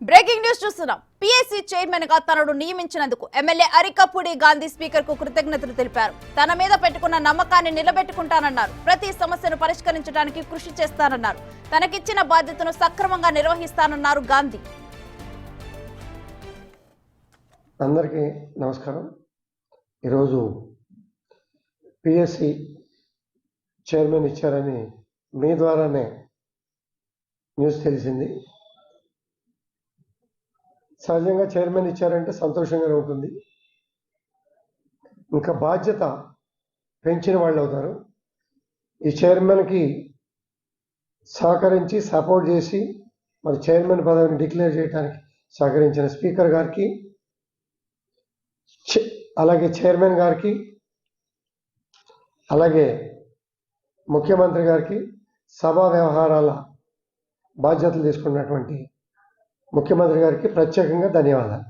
Breaking news చూస్తున్నాం. PSC chairman గా తనను నియమించినందుకు ఎమ్మెల్యే అరికపూడి గాంధీ స్పీకర్ కు కృతజ్ఞతలు తెలిపారు. తన మీద పెట్టుకున్న నమ్మకాన్ని నిలబెట్టుకుంటానన్నారు. ప్రతి సమస్యను పరిష్కరించడానికి కృషి చేస్తానన్నారు. తనకిచ్చిన బాధ్యతను సక్రమంగా నిర్వహిస్తానన్నారు గాంధీ. అందరికీ నమస్కారం. ఈరోజు పిఎస్సి చైర్మన్ ఇచ్చారని మీ ద్వారానే న్యూస్ తెలిసింది. సహజంగా చైర్మన్ ఇచ్చారంటే సంతోషంగానే ఉంటుంది. ఇంకా బాధ్యత పెంచిన వాళ్ళు అవుతారు. ఈ చైర్మన్కి సహకరించి సపోర్ట్ చేసి మరి చైర్మన్ పదవిని డిక్లేర్ చేయడానికి సహకరించిన స్పీకర్ గారికి, అలాగే చైర్మన్ గారికి, అలాగే ముఖ్యమంత్రి గారికి, సభా వ్యవహారాల బాధ్యతలు తీసుకున్నటువంటి ముఖ్యమంత్రి గారికి ప్రత్యేకంగా ధన్యవాదాలు.